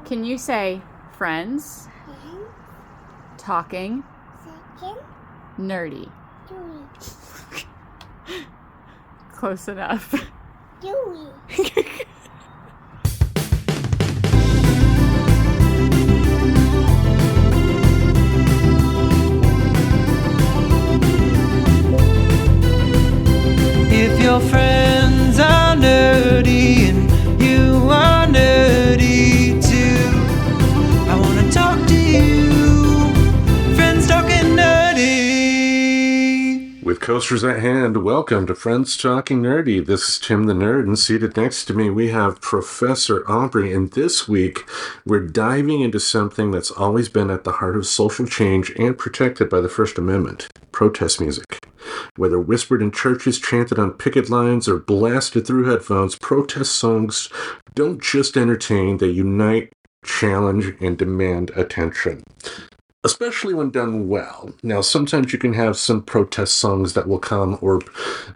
Can you say friends, talking, nerdy? Close enough. If your friends are nerdy and you are nerdy too, I want to talk to you. Friends Talking Nerdy. With coasters at hand, welcome to Friends Talking Nerdy. This is Tim the Nerd, and seated next to me we have Professor Aubrey. And this week we're diving into something that's always been at the heart of social change and protected by the First Amendment: protest music. Whether whispered in churches, chanted on picket lines, or blasted through headphones, protest songs don't just entertain, they unite, challenge, and demand attention. Especially when done well. Now, sometimes you can have some protest songs that will come, or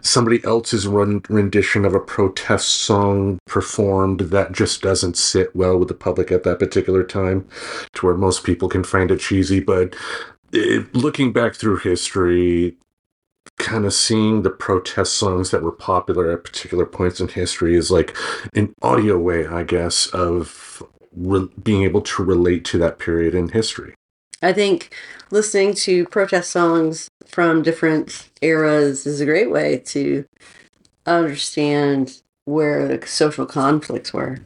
somebody else's rendition of a protest song performed that just doesn't sit well with the public at that particular time, to where most people can find it cheesy. But looking back through history, kind of seeing the protest songs that were popular at particular points in history is like an audio way, I guess, of being able to relate to that period in history. I think listening to protest songs from different eras is a great way to understand where the social conflicts were.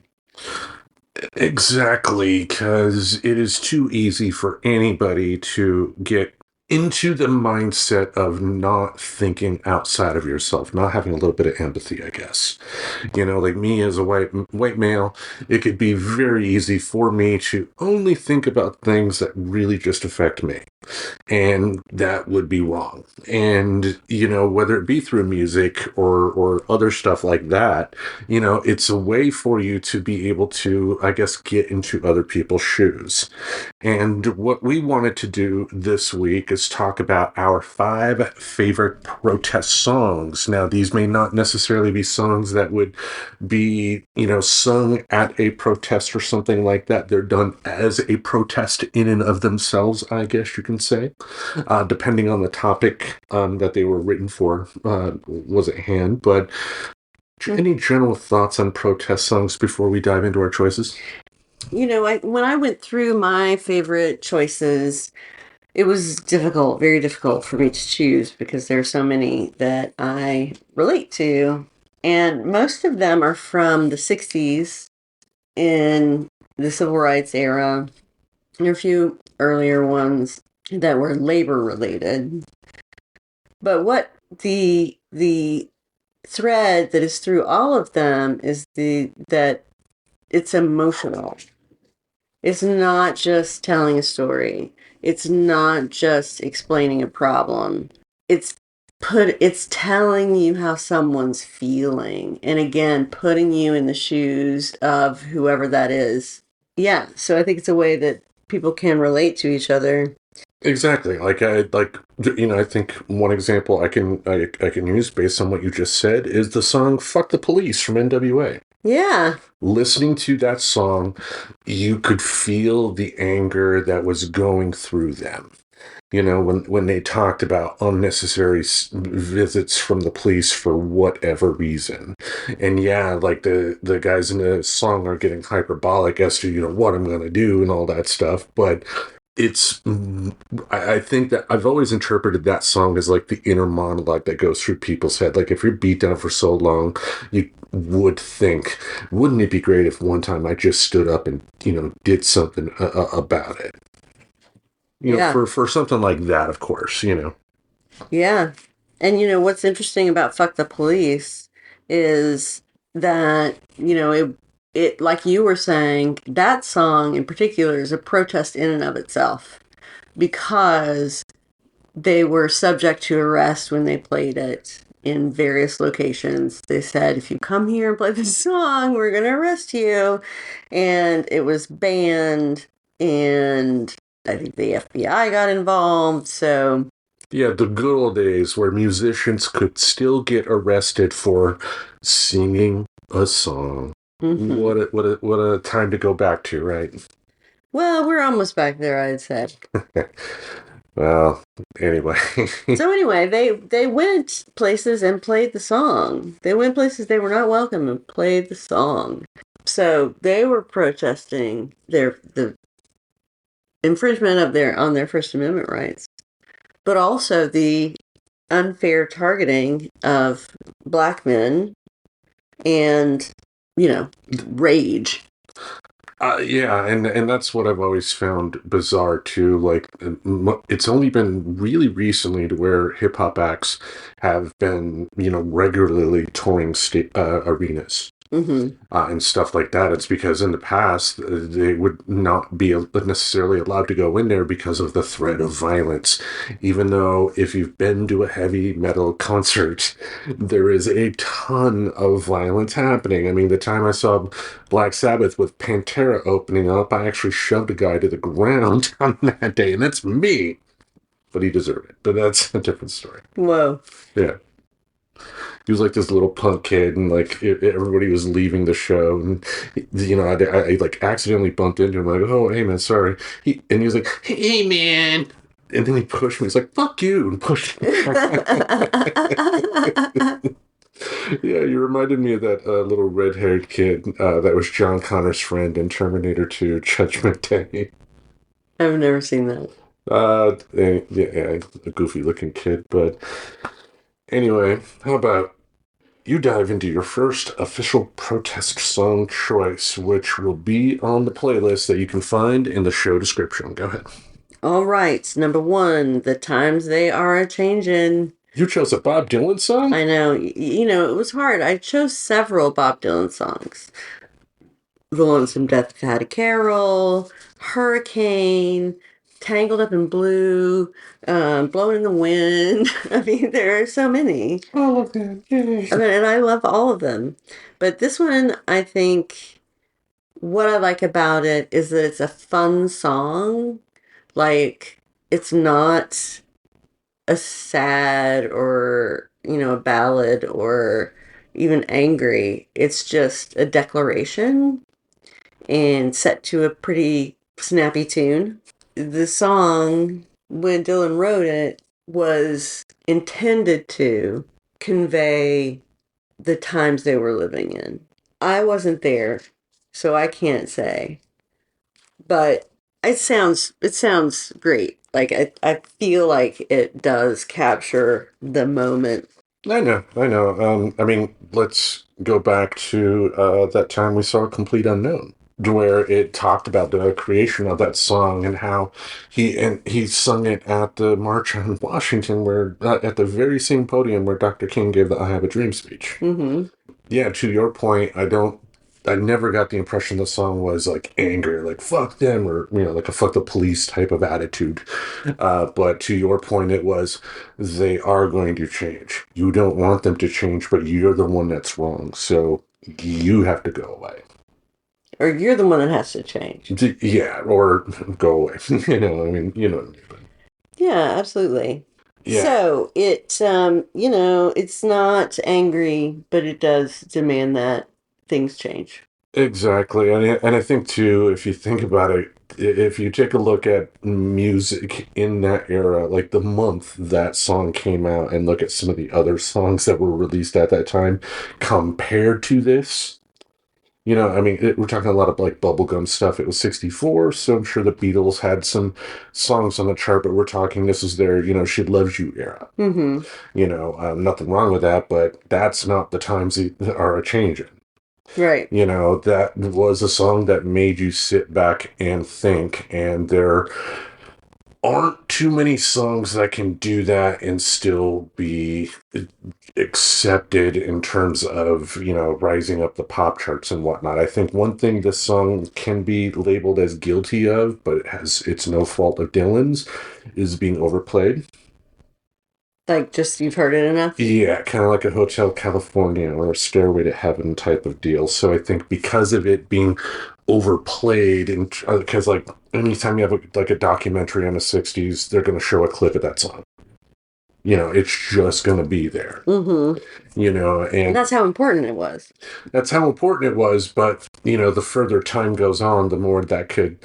Exactly, because it is too easy for anybody to get into the mindset of not thinking outside of yourself, not having a little bit of empathy, I guess. You know, like me as a white male, it could be very easy for me to only think about things that really just affect me. And that would be wrong. And, you know, whether it be through music or other stuff like that, you know, it's a way for you to be able to, I guess, get into other people's shoes. And what we wanted to do this week is talk about our 5 favorite protest songs. Now, these may not necessarily be songs that would be, you know, sung at a protest or something like that. They're done as a protest in and of themselves, I guess you can say, depending on the topic that they were written for was at hand. But any general thoughts on protest songs before we dive into our choices? You know, when I went through my favorite choices, it was difficult, very difficult for me to choose because there are so many that I relate to. And most of them are from the 60s in the civil rights era. There are a few earlier ones that were labor related. But what the thread that is through all of them is that it's emotional. It's not just telling a story. It's not just explaining a problem. It's telling you how someone's feeling. And again, putting you in the shoes of whoever that is. Yeah, so I think it's a way that people can relate to each other. Exactly. I think one example I can use based on what you just said is the song "Fuck the Police" from NWA. Yeah. Listening to that song, you could feel the anger that was going through them. You know, when they talked about unnecessary visits from the police for whatever reason. And yeah, like the guys in the song are getting hyperbolic as to, you know, what I'm going to do and all that stuff. But I think that I've always interpreted that song as like the inner monologue that goes through people's head. Like if you're beat down for so long, you would think, wouldn't it be great if one time I just stood up and, you know, did something about it? You know, for something like that, of course, you know. Yeah. And, you know, what's interesting about Fuck the Police is that, you know, it like you were saying, that song in particular is a protest in and of itself because they were subject to arrest when they played it in various locations. They said, if you come here and play this song, we're going to arrest you. And it was banned, and I think the FBI got involved. So yeah, the good old days where musicians could still get arrested for singing a song. Hmm. What a time to go back to, right? Well, we're almost back there, I'd say. Well, anyway. So anyway, they went places and played the song. They went places they were not welcome and played the song. So they were protesting the infringement of their First Amendment rights, but also the unfair targeting of black men and rage. Yeah, and that's what I've always found bizarre too. Like, it's only been really recently to where hip hop acts have been, regularly touring arenas. Hmm. And stuff like that. It's because in the past they would not be necessarily allowed to go in there because of the threat of violence. Even though if you've been to a heavy metal concert, there is a ton of violence happening. I mean, the time I saw Black Sabbath with Pantera opening up, I actually shoved a guy to the ground on that day, and that's me. But he deserved it. But that's a different story. Whoa. Yeah. He was like this little punk kid, and like everybody was leaving the show, and I like accidentally bumped into him. Like, oh, hey man, sorry. And he was like, hey man, and then he pushed me. He's like, fuck you, and pushed me. Yeah, you reminded me of that little red-haired kid that was John Connor's friend in Terminator 2: Judgment Day. I've never seen that. Yeah, a goofy-looking kid, but anyway, how about you dive into your first official protest song choice, which will be on the playlist that you can find in the show description. Go ahead. All right, number one, the times they are a changing. You chose a Bob Dylan song? I know, it was hard. I chose several Bob Dylan songs. The Lonesome Death of Hattie Carroll, Hurricane, Tangled Up in Blue, Blowing in the Wind. I mean, there are so many. All of them. Yay. I mean, and I love all of them. But this one, I think, what I like about it is that it's a fun song. Like, it's not a sad or, a ballad or even angry. It's just a declaration and set to a pretty snappy tune. The song, when Dylan wrote it, was intended to convey the times they were living in. I wasn't there, so I can't say. But it sounds great. Like I feel like it does capture the moment. I know. I mean, let's go back to that time we saw Complete Unknown, where it talked about the creation of that song and how he sung it at the March on Washington, where at the very same podium where Dr. King gave the "I Have a Dream" speech. Mm-hmm. Yeah, to your point, I never got the impression the song was like angry, like fuck them, or like a fuck the police type of attitude. But to your point, it was they are going to change. You don't want them to change, but you're the one that's wrong, so you have to go away. Or you're the one that has to change. Yeah, or go away. I mean, you know what I mean. But Yeah, absolutely. yeah. So it's not angry, but it does demand that things change. Exactly, and I think too, if you think about it, if you take a look at music in that era, like the month that song came out, and look at some of the other songs that were released at that time, compared to this, I mean, we're talking a lot of like bubblegum stuff. It was '64, so I'm sure the Beatles had some songs on the chart, but we're talking this is their, She Loves You era. Mm-hmm. Nothing wrong with that, but that's not the times that are a changing. Right. That was a song that made you sit back and think, and there aren't too many songs that can do that and still be accepted in terms of, rising up the pop charts and whatnot. I think one thing this song can be labeled as guilty of, but it's no fault of Dylan's, is being overplayed. Like, just you've heard it enough? Yeah, kind of like a Hotel California or a Stairway to Heaven type of deal. So I think because of it being overplayed, and because like anytime you have a documentary on the '60s, they're going to show a clip of that song. It's just going to be there. Mm-hmm. And that's how important it was. That's how important it was. But, the further time goes on, the more that could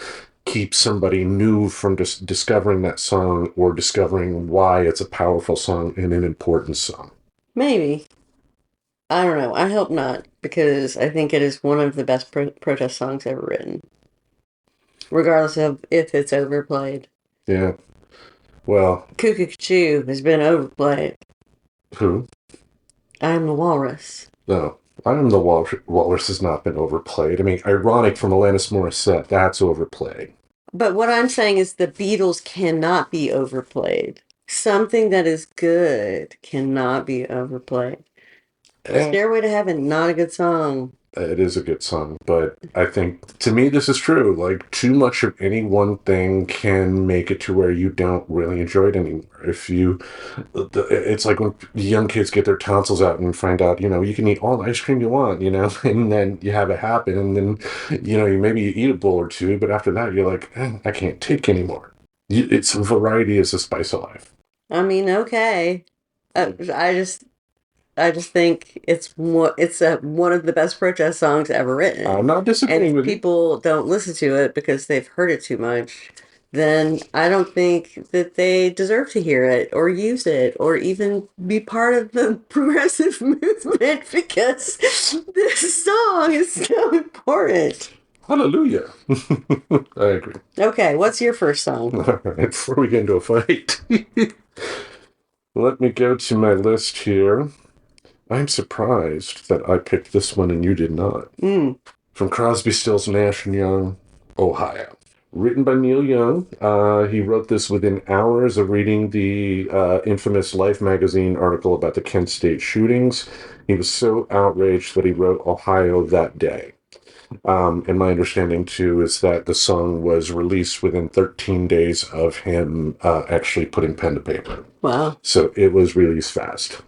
keep somebody new from just discovering that song or discovering why it's a powerful song and an important song. Maybe. I don't know. I hope not, because I think it is one of the best protest songs ever written, regardless of if it's overplayed. Yeah. Well, Cuckoo has been overplayed. who? I Am the Walrus. No. I Am the Walrus has not been overplayed. I mean, Ironic from Alanis Morissette, that's overplayed. But what I'm saying is the Beatles cannot be overplayed. Something that is good cannot be overplayed. Stairway to Heaven, not a good song. It is a good song, but I think, to me, this is true. Like, too much of any one thing can make it to where you don't really enjoy it anymore. It's like when young kids get their tonsils out and find out, you can eat all the ice cream you want, and then you have it happen, and then, maybe you eat a bowl or two, but after that, you're like, I can't take anymore. It's variety is the spice of life. I mean, okay. I just think it's one of the best protest songs ever written. I'm not disagreeing with you. And if people don't listen to it because they've heard it too much, then I don't think that they deserve to hear it or use it or even be part of the progressive movement, because this song is so important. Hallelujah. I agree. Okay, what's your first song? All right, before we get into a fight, let me go to my list here. I'm surprised that I picked this one and you did not. From Crosby, Stills, Nash & Young, Ohio. Written by Neil Young. He wrote this within hours of reading the infamous Life magazine article about the Kent State shootings. He was so outraged that he wrote Ohio that day. And my understanding, too, is that the song was released within 13 days of him actually putting pen to paper. Wow. So it was released fast.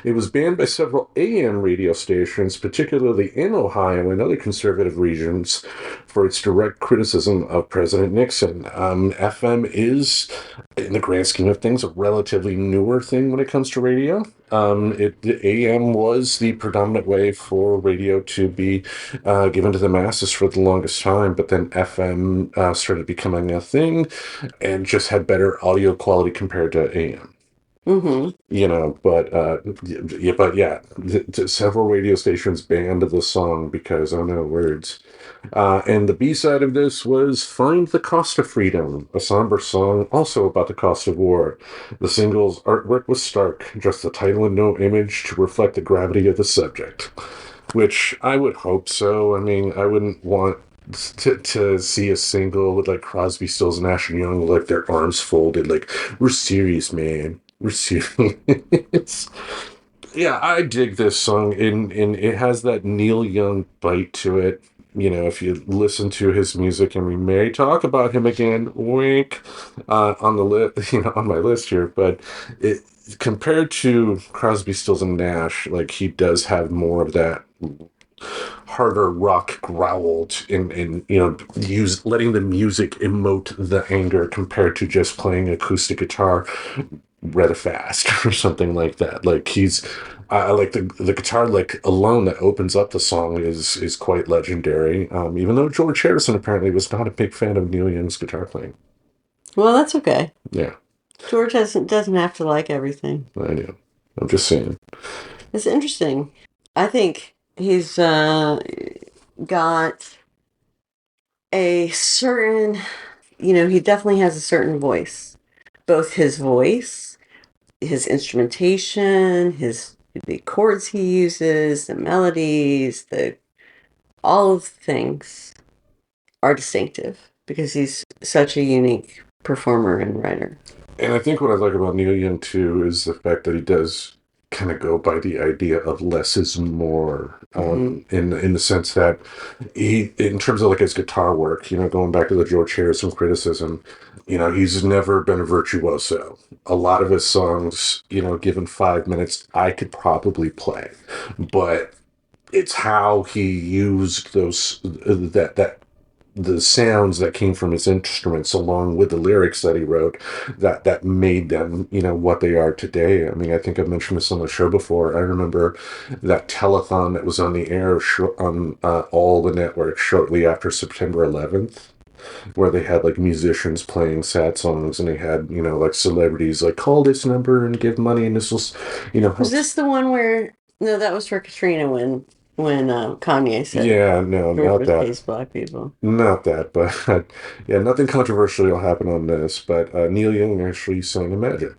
It was banned by several AM radio stations, particularly in Ohio and other conservative regions, for its direct criticism of President Nixon. FM is, in the grand scheme of things, a relatively newer thing when it comes to radio. The AM was the predominant way for radio to be given to the masses for the longest time, but then FM started becoming a thing and just had better audio quality compared to AM. Mm-hmm. Several radio stations banned the song because, oh no, words. And the B-side of this was Find the Cost of Freedom, a somber song also about the cost of war. The single's artwork was stark, just the title and no image to reflect the gravity of the subject. Which I would hope so. I mean, I wouldn't want to see a single with like Crosby, Stills, Nash & Young, like their arms folded, like, we're serious, man. We're serious. Yeah, I dig this song, and it has that Neil Young bite to it. If you listen to his music, and we may talk about him again, wink, on the list, on my list here, but compared to Crosby, Stills, and Nash, like, he does have more of that harder rock growl and letting the music emote the anger compared to just playing acoustic guitar rather fast or something like that. Like, I like the guitar lick alone that opens up the song is quite legendary. Even though George Harrison apparently was not a big fan of Neil Young's guitar playing. Well, that's okay. Yeah. George doesn't have to like everything. I know. I'm just saying. It's interesting. I think he's got a certain, he definitely has a certain voice. Both his voice, his instrumentation, the chords he uses, the melodies, all of the things are distinctive because he's such a unique performer and writer. And I think what I like about Neil Young too is the fact that he does kind of go by the idea of less is more, in the sense that he, in terms of like his guitar work, going back to the George Harrison criticism, he's never been a virtuoso. A lot of his songs, given 5 minutes, I could probably play, but it's how he used those that the sounds that came from his instruments along with the lyrics that he wrote that made them, what they are today. I mean, I think I've mentioned this on the show before. I remember that telethon that was on the air on all the networks shortly after September 11th, where they had like musicians playing sad songs, and they had, like celebrities like call this number and give money, and this was, Was this the one where? No, that was for Katrina when Kanye said yeah, no, George not Bush that. pays black people. Not that, but yeah, nothing controversial will happen on this. But Neil Young actually sang Imagine.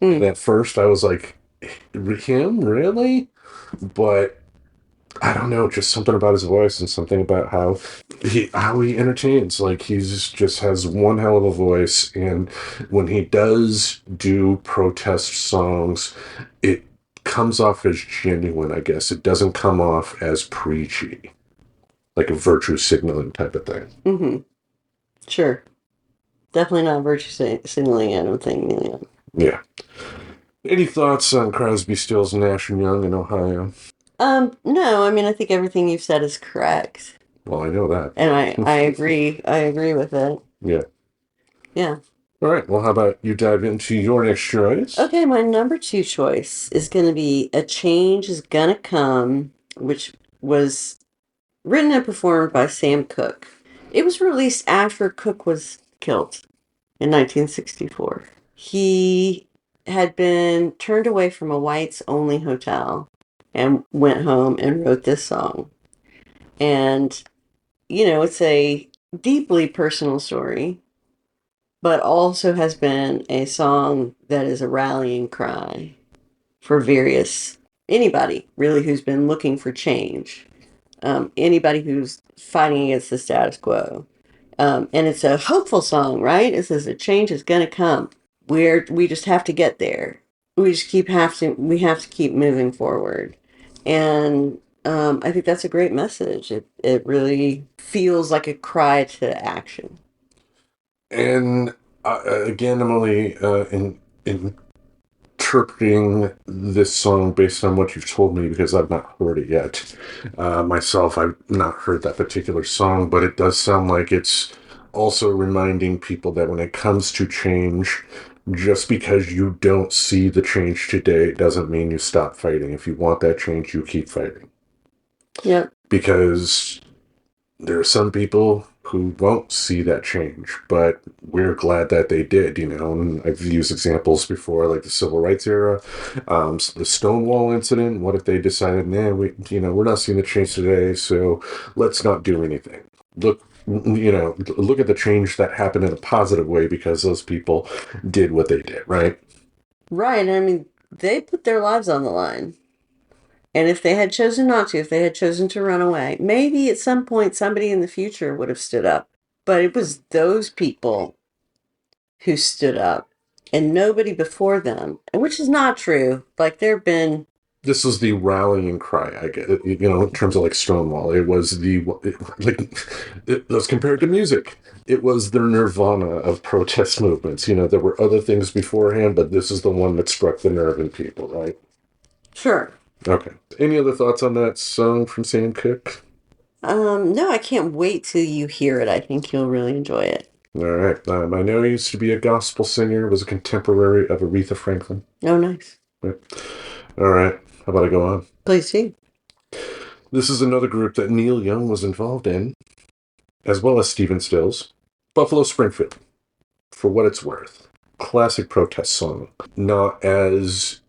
And Mm. at first I was like, him? Really? But I don't know, just something about his voice and something about how he entertains. Like he's just has one hell of a voice, and when he does do protest songs, it comes off as genuine, I guess. It doesn't come off as preachy, like a virtue signaling type of thing. Mm-hmm. Sure. Definitely not virtue signaling, I don't think, Neil Young. Yeah. Any thoughts on Crosby, Stills, Nash and Young in Ohio? No, I mean, I think everything you've said is correct. Well, I know that. And I agree. I agree with it. Yeah. Yeah. All right. Well, how about you dive into your next choice? Okay, my number 2 choice is going to be A Change Is Gonna Come, which was written and performed by Sam Cooke. It was released after Cooke was killed in 1964. He had been turned away from a whites-only hotel and went home and wrote this song. And, it's a deeply personal story, but also has been a song that is a rallying cry for anybody really who's been looking for change, anybody who's fighting against the status quo. And it's a hopeful song, right? It says a change is going to come. We just have to get there. We have to keep moving forward. And I think that's a great message. It really feels like a cry to action. And again, I'm only interpreting this song based on what you've told me because I've not heard it yet. Myself, I've not heard that particular song, but it does sound like it's also reminding people that when it comes to change, just because you don't see the change today doesn't mean you stop fighting. If you want that change, you keep fighting. Yep. Because there are some people who won't see that change, but we're glad that they did, and I've used examples before, like the civil rights era, the Stonewall incident. What if they decided, we're not seeing the change today, so let's not do anything. Look at the change that happened in a positive way because those people did what they did, right? Right. I mean, they put their lives on the line. And if they had chosen not to, if they had chosen to run away, maybe at some point somebody in the future would have stood up. But it was those people who stood up and nobody before them, which is not true. Like This was the rallying cry, I get, in terms of like Stonewall. It was let's compare it to music. It was the nirvana of protest movements. There were other things beforehand, but this is the one that struck the nerve in people, right? Sure. Okay. Any other thoughts on that song from Sam Cooke? No, I can't wait till you hear it. I think you'll really enjoy it. All right. I know he used to be a gospel singer, was a contemporary of Aretha Franklin. Oh, nice. Right. All right. How about I go on? Please do. This is another group that Neil Young was involved in, as well as Stephen Stills. Buffalo Springfield, For What It's Worth. Classic protest song. Not as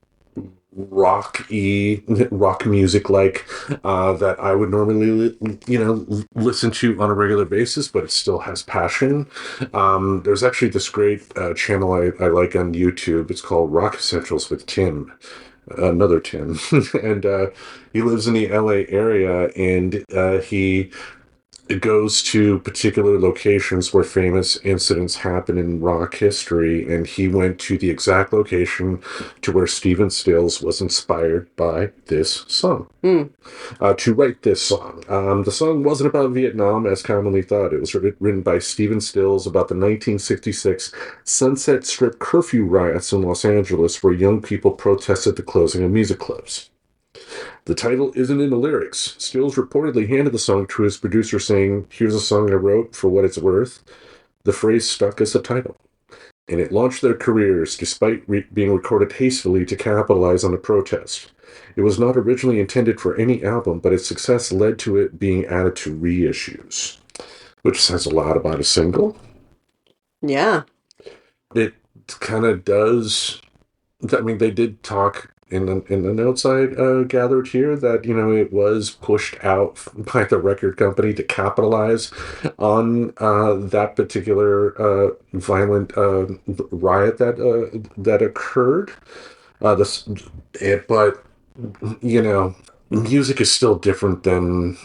rock music like that I would normally listen to on a regular basis, but it still has passion. There's actually this great channel I like on YouTube. It's called Rock Essentials with Tim, another Tim. And he lives in the LA area, and he goes to particular locations where famous incidents happen in rock history, and he went to the exact location to where Stephen Stills was inspired by this song to write this song. The song wasn't about Vietnam as commonly thought. It was written by Stephen Stills about the 1966 Sunset Strip curfew riots in Los Angeles, where young people protested the closing of music clubs. The title isn't in the lyrics. Stills reportedly handed the song to his producer saying, "Here's a song I wrote for what it's worth." The phrase stuck as a title, and it launched their careers despite being recorded hastily to capitalize on the protest. It was not originally intended for any album, but its success led to it being added to reissues, which says a lot about a single. Yeah. It kind of does. I mean, they did talk in the notes I gathered here that, it was pushed out by the record company to capitalize on that particular violent riot that occurred. But music is still different than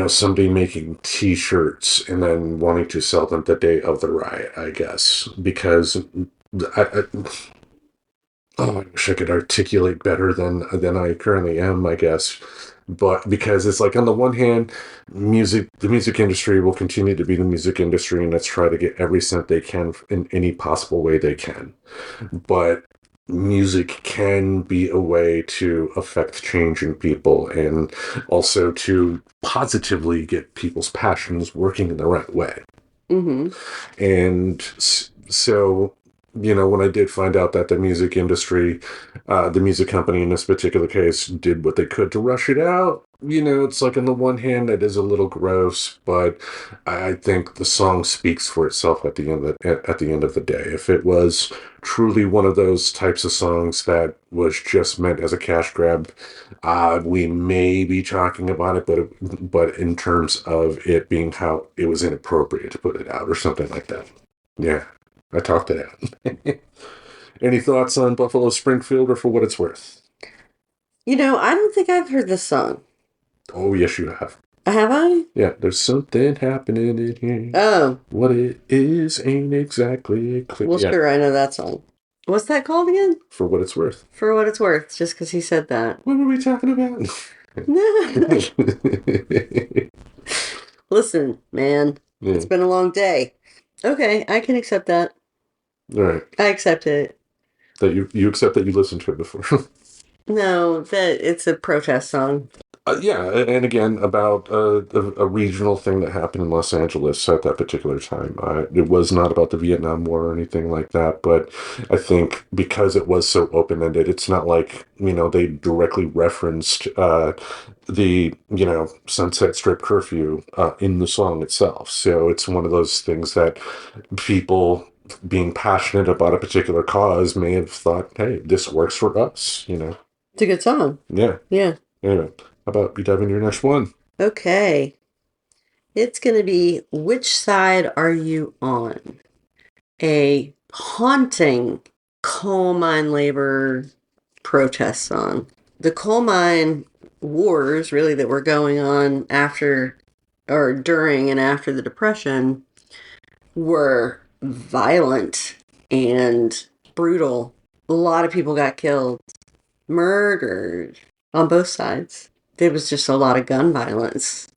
somebody making T-shirts and then wanting to sell them the day of the riot, I guess, because I oh, I wish I could articulate better than I currently am, I guess. But because it's like, on the one hand, the music industry will continue to be the music industry, and let's try to get every cent they can in any possible way they can. But music can be a way to affect change in people, and also to positively get people's passions working in the right way. Mm-hmm. And so, when I did find out that the music industry, the music company in this particular case, did what they could to rush it out, it's like, on the one hand, it is a little gross, but I think the song speaks for itself at the end of the day. If it was truly one of those types of songs that was just meant as a cash grab, we may be talking about it, but in terms of it being how it was inappropriate to put it out or something like that. Yeah, I talked it out. Any thoughts on Buffalo Springfield, or For What It's Worth? I don't think I've heard this song. Oh, yes, you have. Have I? Yeah, there's something happening in here. Oh. What it is ain't exactly clear. Well, sure, I know that song. What's that called again? For What It's Worth. For What It's Worth, just because he said that. What were we talking about? Listen, man, It's been a long day. Okay, I can accept that. All right. I accept it. That you accept that you listened to it before. No, that it's a protest song. Yeah, and again, about a regional thing that happened in Los Angeles at that particular time. It was not about the Vietnam War or anything like that, but I think because it was so open-ended, it's not like, they directly referenced the, Sunset Strip curfew in the song itself. So it's one of those things that people being passionate about a particular cause may have thought, hey, this works for us, It's a good song. Yeah. Yeah. Anyway, how about you dive into your next one? Okay. It's going to be Which Side Are You On? A haunting coal mine labor protest song. The coal mine wars, really, that were going on after or during and after the Depression were violent and brutal. A lot of people got killed, murdered on both sides. There was just a lot of gun violence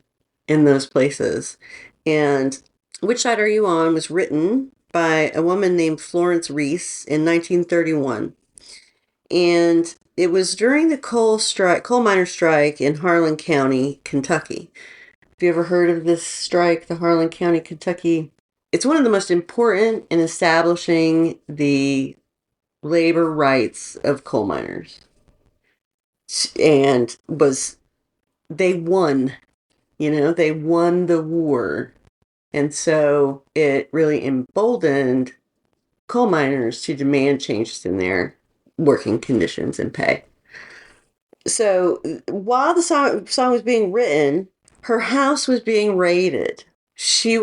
in those places. And Which Side Are You On was written by a woman named Florence Reese in 1931. And it was during the coal miner strike in Harlan County, Kentucky. Have you ever heard of this strike, the Harlan County, Kentucky? It's one of the most important in establishing the labor rights of coal miners. And they won, they won the war. And so it really emboldened coal miners to demand changes in their working conditions and pay. So while the song was being written, her house was being raided. She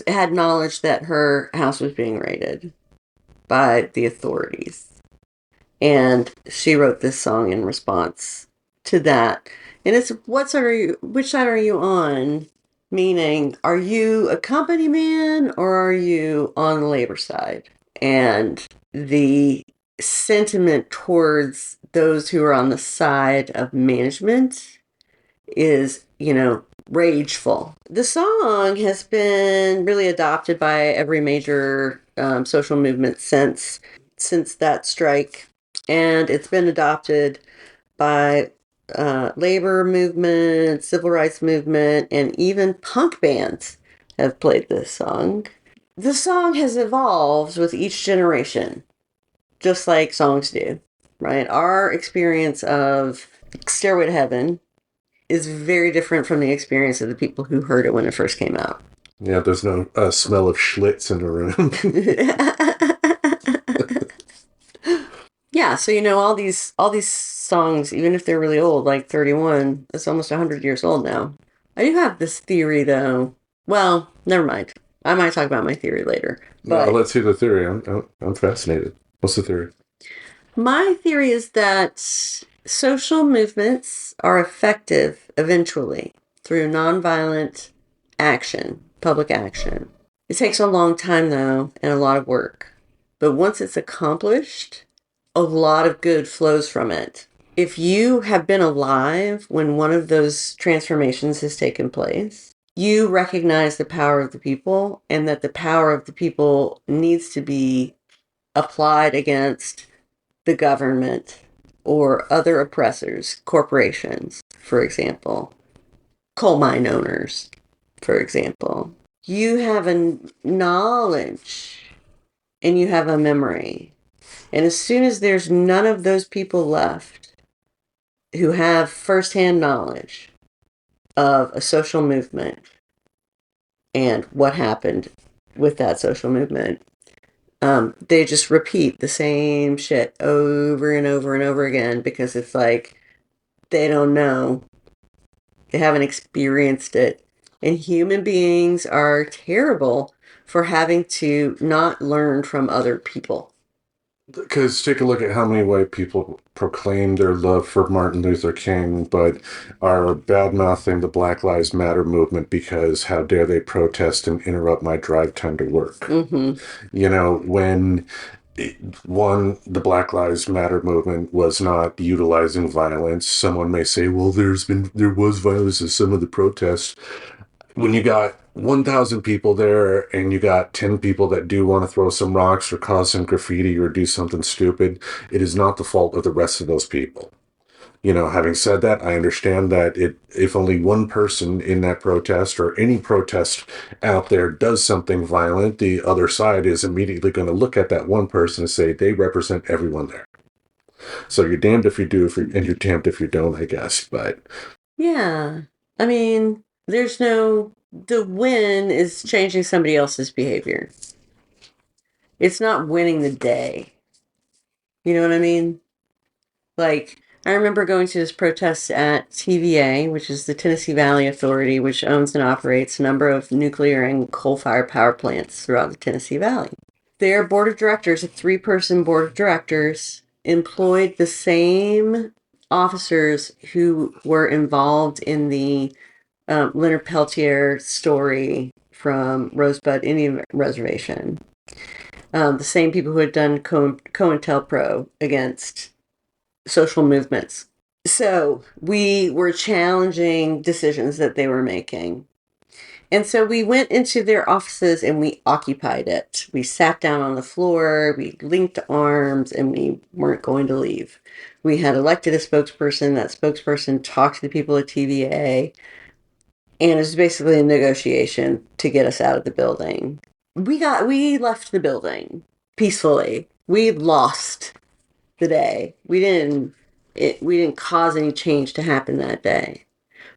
had knowledge that her house was being raided by the authorities. And she wrote this song in response to that. And it's Which side are you on? Meaning, are you a company man or are you on the labor side? And the sentiment towards those who are on the side of management is, rageful. The song has been really adopted by every major social movement since that strike. And it's been adopted by labor movement, civil rights movement, and even punk bands have played this song. The song has evolved with each generation, just like songs do, right? Our experience of Stairway to Heaven is very different from the experience of the people who heard it when it first came out. Yeah, there's no smell of Schlitz in the room. Yeah, so all these songs, even if they're really old, like 31, it's almost 100 years old now. I do have this theory, though. Well, never mind. I might talk about my theory later. But let's hear the theory. I'm fascinated. What's the theory? my theory is that social movements are effective eventually through nonviolent action, public action. It takes a long time, though, and a lot of work. But once it's accomplished, a lot of good flows from it. If you have been alive when one of those transformations has taken place, you recognize the power of the people and that the power of the people needs to be applied against the government or other oppressors, corporations, for example, coal mine owners, for example. You have a knowledge and you have a memory. And as soon as there's none of those people left who have firsthand knowledge of a social movement and what happened with that social movement, they just repeat the same shit over and over and over again because it's like they don't know. They haven't experienced it. And human beings are terrible for having to not learn from other people. Because take a look at how many white people proclaim their love for Martin Luther King, but are bad-mouthing the Black Lives Matter movement because how dare they protest and interrupt my drive time to work. Mm-hmm. When the Black Lives Matter movement was not utilizing violence, someone may say, well, there was violence in some of the protests. When you got 1,000 people there and you got 10 people that do want to throw some rocks or cause some graffiti or do something stupid, it is not the fault of the rest of those people. Having said that, I understand that if only one person in that protest or any protest out there does something violent, the other side is immediately going to look at that one person and say they represent everyone there. So you're damned if you do, and you're damned if you don't, I guess. But yeah, I mean, the win is changing somebody else's behavior. It's not winning the day. You know what I mean? Like, I remember going to this protest at TVA, which is the Tennessee Valley Authority, which owns and operates a number of nuclear and coal-fired power plants throughout the Tennessee Valley. Their board of directors, a 3-person board of directors, employed the same officers who were involved in the Leonard Peltier story from Rosebud Indian Reservation. The same people who had done COINTELPRO against social movements. So we were challenging decisions that they were making. And so we went into their offices and we occupied it. We sat down on the floor, we linked arms, and we weren't going to leave. We had elected a spokesperson. That spokesperson talked to the people at TVA. And it was basically a negotiation to get us out of the building. We left the building peacefully. We lost the day. We didn't cause any change to happen that day.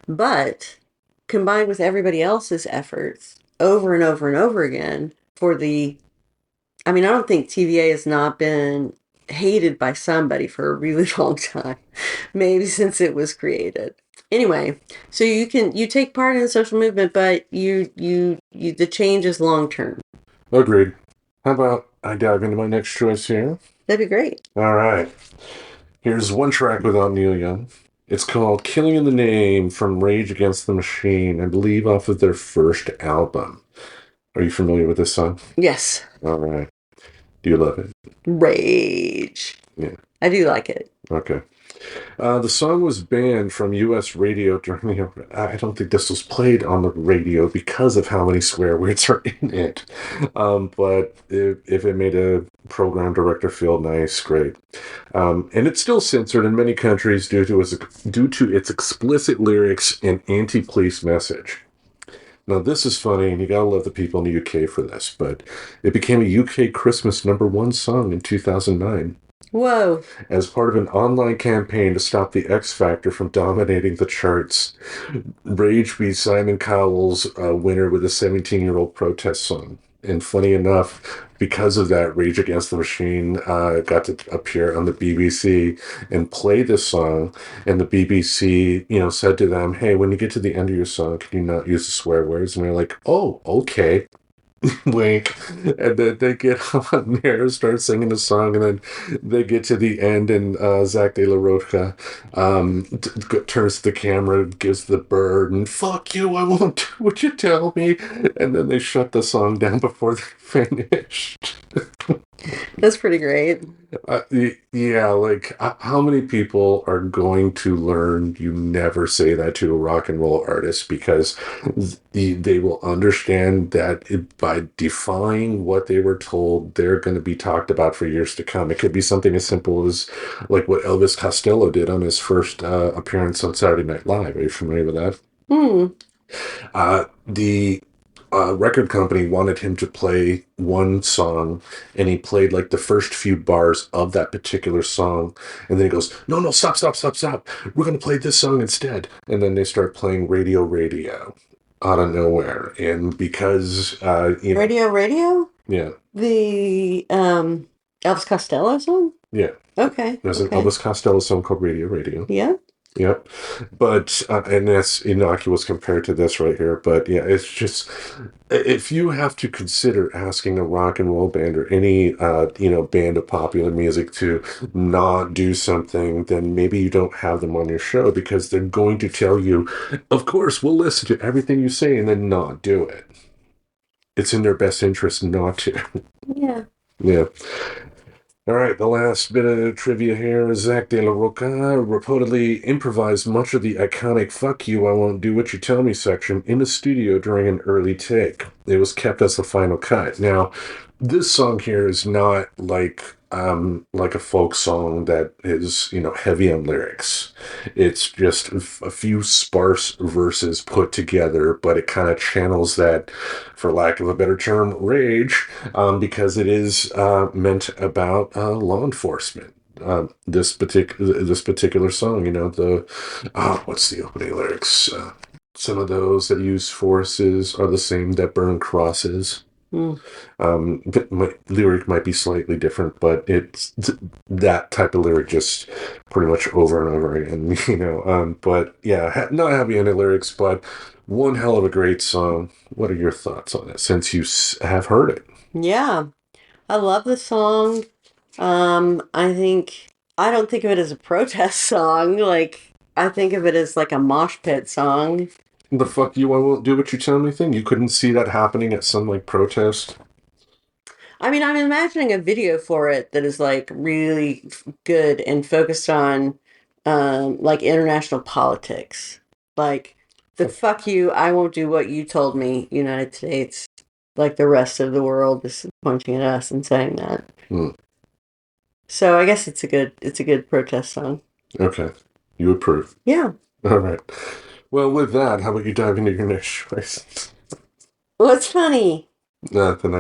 But combined with everybody else's efforts over and over and over again I don't think TVA has not been hated by somebody for a really long time. Maybe since it was created. Anyway, so you take part in the social movement, but the change is long term. agreed. How about I dive into my next choice here? That'd be great. All right. Here's one track without Neil Young. It's called Killing in the Name from Rage Against the Machine, I believe off of their first album. Are you familiar with this song? Yes. All right. Do you love it? Rage. Yeah. I do like it. Okay. The song was banned from U.S. radio during the. I don't think this was played on the radio because of how many swear words are in it. But if it made a program director feel nice, great. And it's still censored in many countries due to its explicit lyrics and anti-police message. Now, this is funny, and you gotta love the people in the UK for this, but it became a UK Christmas #1 song in 2009 Whoa. as part of an online campaign to stop the X Factor from dominating the charts. Rage beat Simon Cowell's winner with a 17-year-old protest song. And funny enough, because of that, Rage Against the Machine got to appear on the BBC and play this song. And the BBC, said to them, "Hey, when you get to the end of your song, can you not use the swear words?" And they're like, "Oh, okay." Wink. And then they get on there, start singing the song, and then they get to the end, and Zach De La Rocha turns to the camera, gives the bird, and "fuck you, I won't do what you tell me." And then they shut the song down before they finished. That's pretty great. Yeah, like how many people are going to learn you never say that to a rock and roll artist because they will understand that by defying what they were told, they're going to be talked about for years to come. It could be something as simple as like what Elvis Costello did on his first appearance on Saturday Night Live. Are you familiar with that? The record company wanted him to play one song, and he played like the first few bars of that particular song, and then he goes, "No, no, stop, stop, stop, stop. We're going to play this song instead." And then they start playing Radio Radio out of nowhere. And because, Radio? Yeah. The Elvis Costello song? Yeah. Okay. There's an Elvis Costello song called Radio Radio. Yeah. Yep. But, and that's innocuous compared to this right here. But yeah, it's just, if you have to consider asking a rock and roll band or any, band of popular music to not do something, then maybe you don't have them on your show because they're going to tell you, "Of course, we'll listen to everything you say," and then not do it. It's in their best interest not to. Yeah. Yeah. All right, the last bit of trivia here. Zach De La Rocha reportedly improvised much of the iconic "fuck you, I won't do what you tell me" section in the studio during an early take. It was kept as the final cut. Now, this song here is not like a folk song that is, heavy on lyrics. It's just a few sparse verses put together, but it kind of channels that, for lack of a better term, rage, because it is meant about law enforcement. This particular song, what's the opening lyrics? Some of those that use forces are the same that burn crosses. My lyric might be slightly different, but it's that type of lyric just pretty much over and over again, but yeah, not happy-ended lyrics, but one hell of a great song. What are your thoughts on it since you have heard it? Yeah. I love the song. I don't think of it as a protest song. Like, I think of it as like a mosh pit song. The "fuck you, I won't do what you tell me" thing? You couldn't see that happening at some like protest? I mean, I'm imagining a video for it that is like really good and focused on like international politics. Like the "fuck you, I won't do what you told me" United States, like the rest of the world is pointing at us and saying that. So I guess it's a good protest song. Okay. You approve. Yeah. All right. Well, with that, how about you dive into your next choice? What's funny? Nothing.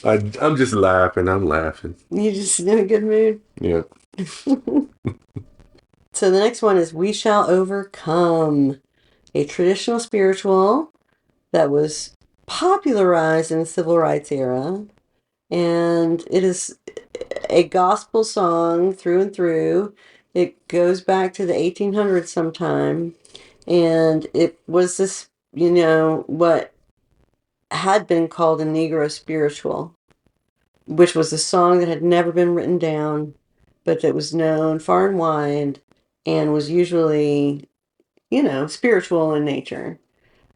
I'm just laughing. I'm laughing. You just in a good mood? Yeah. So the next one is "We Shall Overcome," a traditional spiritual that was popularized in the civil rights era. And it is a gospel song through and through. It goes back to the 1800s sometime. And it was this, what had been called a Negro spiritual, which was a song that had never been written down, but that was known far and wide and was usually, spiritual in nature.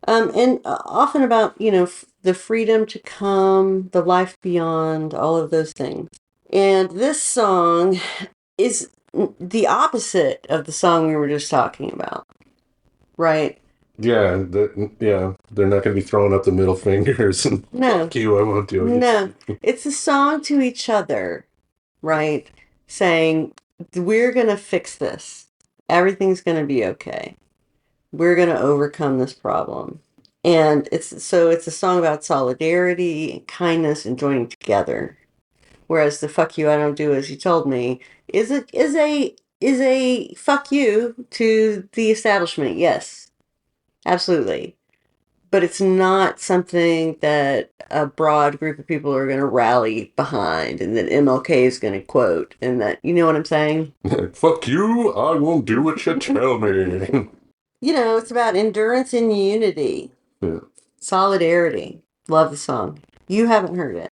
And often about, the freedom to come, the life beyond, all of those things. And this song is the opposite of the song we were just talking about, right? Yeah, they're not going to be throwing up the middle fingers and No. fuck you, I won't do it. No, it's a song to each other, right? Saying, we're going to fix this. Everything's going to be okay. We're going to overcome this problem. And it's a song about solidarity and kindness and joining together. Whereas the fuck you I don't do as you told me is a fuck you to the establishment. Yes. Absolutely. But it's not something that a broad group of people are going to rally behind and that MLK is going to quote and that, you know what I'm saying? Fuck you, I won't do what you tell me. It's about endurance and unity, Yeah. solidarity. Love the song. You haven't heard it.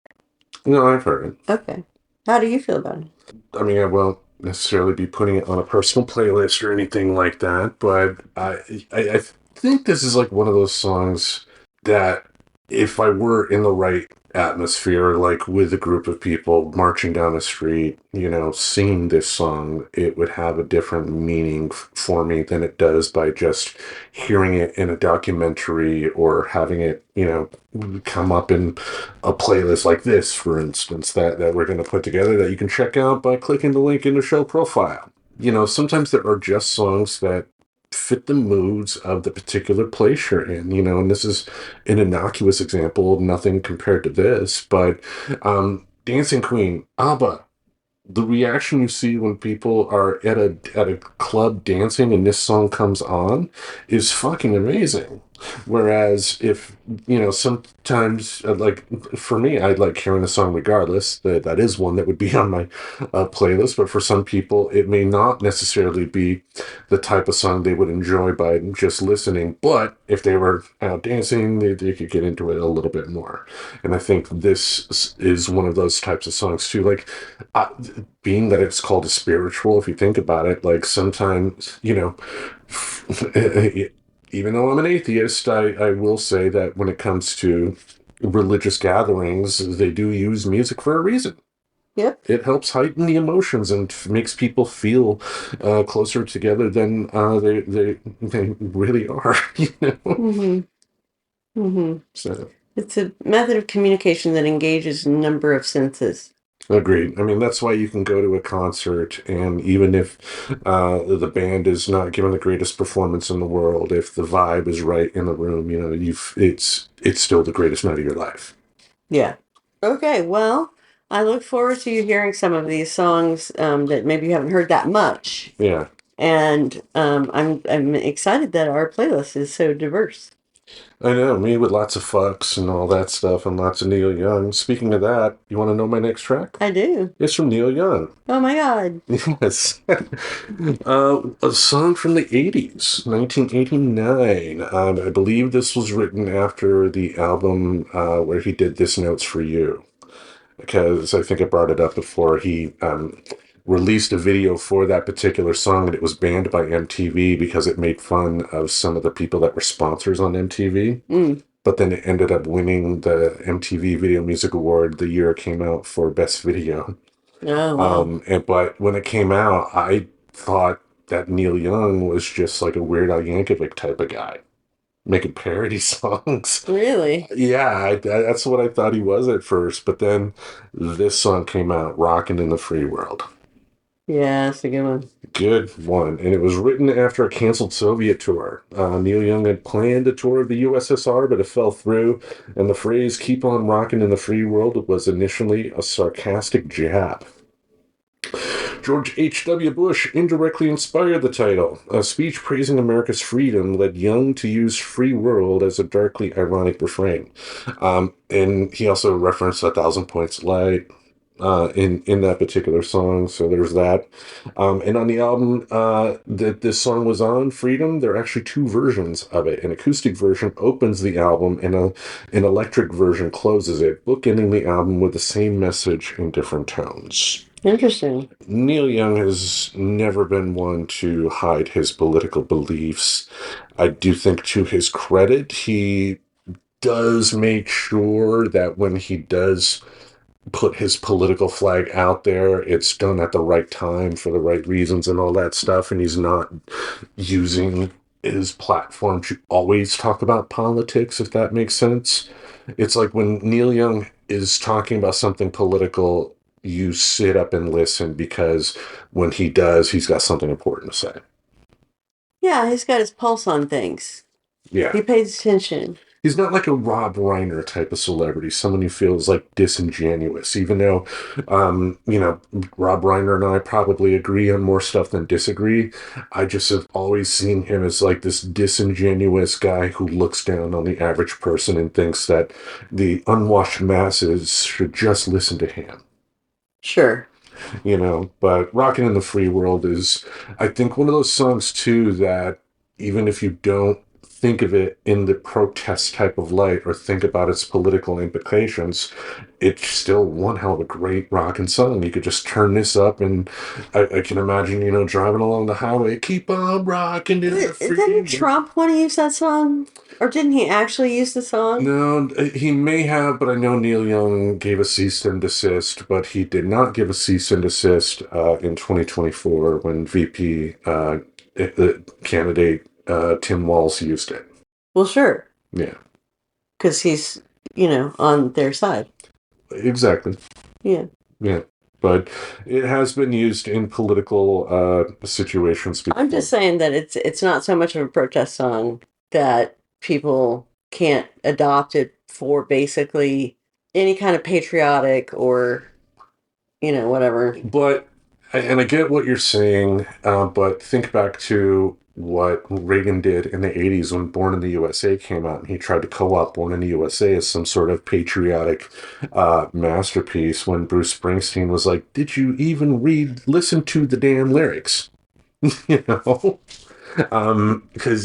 No, I've heard it. Okay. How do you feel about it? I mean, I won't necessarily be putting it on a personal playlist or anything like that, but I think this is like one of those songs that if I were in the right atmosphere, like with a group of people marching down the street, singing this song, it would have a different meaning for me than it does by just hearing it in a documentary or having it, come up in a playlist like this, for instance, that we're going to put together that you can check out by clicking the link in the show profile. Sometimes there are just songs that fit the moods of the particular place you're in, and this is an innocuous example, nothing compared to this, but Dancing Queen, ABBA, the reaction you see when people are at a club dancing and this song comes on is fucking amazing. Whereas if, sometimes, like, for me, I like hearing a song regardless. That is one that would be on my playlist. But for some people, it may not necessarily be the type of song they would enjoy by just listening. But if they were out dancing, they could get into it a little bit more. And I think this is one of those types of songs, too. Like, being that it's called a spiritual, if you think about it, like sometimes, even though I'm an atheist, I will say that when it comes to religious gatherings, they do use music for a reason. Yep. It helps heighten the emotions and makes people feel closer together than they really are, Mm-hmm. Mm-hmm. So. It's a method of communication that engages a number of senses. Agreed. I mean, that's why you can go to a concert, and even if the band is not giving the greatest performance in the world, if the vibe is right in the room, it's still the greatest night of your life. Yeah. Okay. Well, I look forward to you hearing some of these songs that maybe you haven't heard that much. Yeah. And I'm excited that our playlist is so diverse. I know, me with lots of fucks and all that stuff and lots of Neil Young. Speaking of that, you want to know my next track? I do. It's from Neil Young. Oh my God. Yes. A song from the 80s, 1989. I believe this was written after the album where he did This Note's for You. Because I think I brought it up before. He released a video for that particular song, and it was banned by MTV because it made fun of some of the people that were sponsors on MTV. Mm. But then it ended up winning the MTV Video Music Award the year it came out for Best Video. Oh, wow. But when it came out, I thought that Neil Young was just like a Weird Al Yankovic type of guy, making parody songs. Really? Yeah, that's what I thought he was at first. But then this song came out, Rockin' in the Free World. Yeah, that's a good one. Good one. And it was written after a canceled Soviet tour. Neil Young had planned a tour of the USSR, but it fell through. And the phrase, keep on rockin' in the free world, was initially a sarcastic jab. George H.W. Bush indirectly inspired the title. A speech praising America's freedom led Young to use free world as a darkly ironic refrain. And he also referenced 1,000 Points Light in that particular song, so there's that. And on the album that this song was on, Freedom, there are actually two versions of it. An acoustic version opens the album, and an electric version closes it, bookending the album with the same message in different tones. Interesting. Neil Young has never been one to hide his political beliefs. I do think, to his credit, he does make sure that when he does put his political flag out there. It's done at the right time for the right reasons and all that stuff. And he's not using his platform to always talk about politics, if that makes sense. It's like when Neil Young is talking about something political, you sit up and listen because when he does, he's got something important to say. Yeah, he's got his pulse on things. Yeah. He pays attention. He's not like a Rob Reiner type of celebrity, someone who feels like disingenuous, even though, Rob Reiner and I probably agree on more stuff than disagree. I just have always seen him as like this disingenuous guy who looks down on the average person and thinks that the unwashed masses should just listen to him. Sure. But Rockin' in the Free World is, I think, one of those songs, too, that even if you don't think of it in the protest type of light or think about its political implications, it's still one hell of a great rockin' song. You could just turn this up and I can imagine, driving along the highway, keep on rocking in the free Didn't world. Trump want to use that song? Or didn't he actually use the song? No, he may have, but I know Neil Young gave a cease and desist, but he did not give a cease and desist in 2024 when VP candidate Tim Walz used it. Well, sure. Yeah. Because he's, on their side. Exactly. Yeah. Yeah. But it has been used in political situations before. I'm just saying that it's not so much of a protest song that people can't adopt it for basically any kind of patriotic or, whatever. But, and I get what you're saying, but think back to what Reagan did in the 80s when Born in the USA came out, and he tried to co-opt Born in the USA as some sort of patriotic masterpiece when Bruce Springsteen was like, did you even listen to the damn lyrics? Because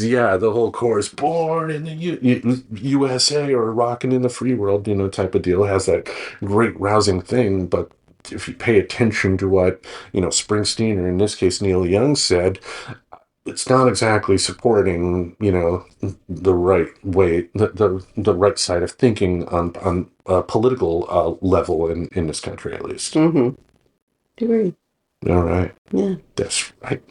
the whole chorus, born in the USA or rocking in the free world, type of deal, has that great rousing thing. But if you pay attention to what, Springsteen, or in this case, Neil Young said, it's not exactly supporting, the right way, the right side of thinking on a political level in this country, at least. Mm-hmm. Agree. All right. Yeah. That's right.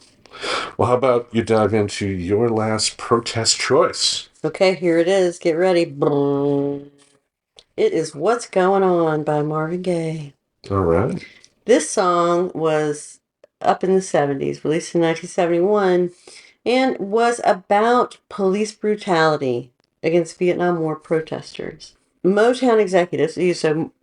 Well, how about you dive into your last protest choice? Okay, here it is. Get ready. It is What's Going On by Marvin Gaye. All right. This song was up in the 70s, released in 1971, and was about police brutality against Vietnam War protesters. Motown executives,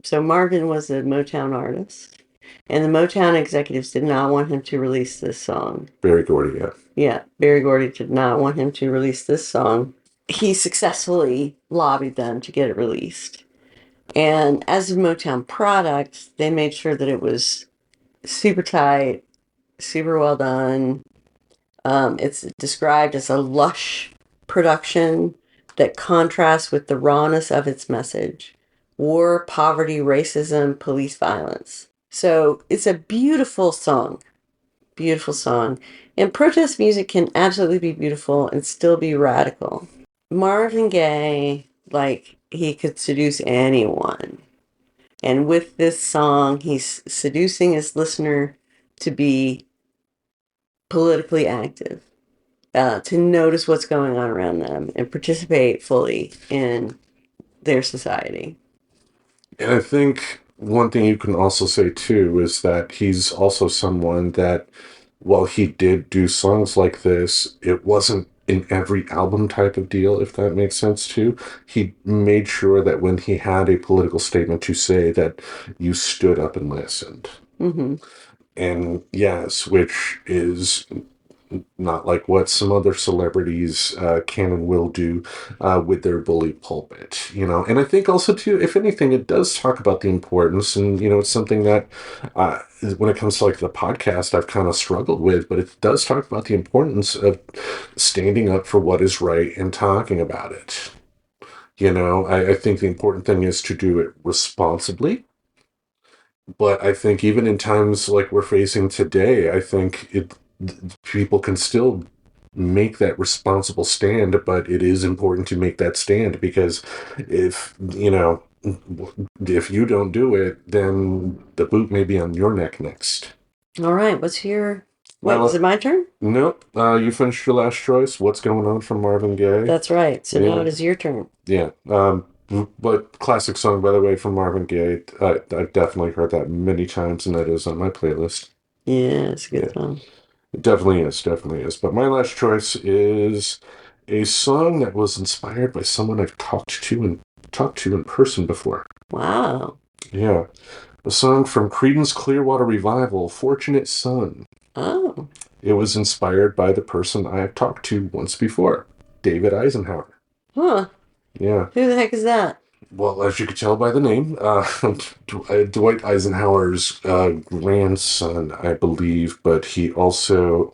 so Marvin was a Motown artist, and the Motown executives did not want him to release this song. Berry Gordy, yeah. Yeah, Berry Gordy did not want him to release this song. He successfully lobbied them to get it released. And as a Motown product, they made sure that it was super tight, super well done. It's described as a lush production that contrasts with the rawness of its message. War, poverty, racism, police violence. So it's a beautiful song. Beautiful song. And protest music can absolutely be beautiful and still be radical. Marvin Gaye, he could seduce anyone. And with this song, he's seducing his listener to be politically active, to notice what's going on around them and participate fully in their society. And I think one thing you can also say, too, is that he's also someone that, while he did do songs like this, it wasn't in every album type of deal, if that makes sense, too. He made sure that when he had a political statement to say, that you stood up and listened. Mm-hmm. And yes, which is not like what some other celebrities can and will do with their bully pulpit, And I think also, too, if anything, it does talk about the importance, and, it's something that when it comes to the podcast, I've kind of struggled with, but it does talk about the importance of standing up for what is right and talking about it. I think the important thing is to do it responsibly. But I think even in times like we're facing today, I think people can still make that responsible stand, but it is important to make that stand because if, if you don't do it, then the boot may be on your neck next. All right. What's your... What, is it my turn? Nope. You finished your last choice. What's Going On from Marvin Gaye. That's right. So Yeah. now it is your turn. Yeah. But classic song, by the way, from Marvin Gaye. I've definitely heard that many times, and that is on my playlist. Yeah, it's a good song. It definitely is. Definitely is. But my last choice is a song that was inspired by someone I've talked to in person before. Wow. Yeah. A song from Creedence Clearwater Revival, Fortunate Son. Oh. It was inspired by the person I have talked to once before, David Eisenhower. Huh. Yeah. Who the heck is that? Well, as you could tell by the name, Dwight Eisenhower's grandson, I believe, but he also,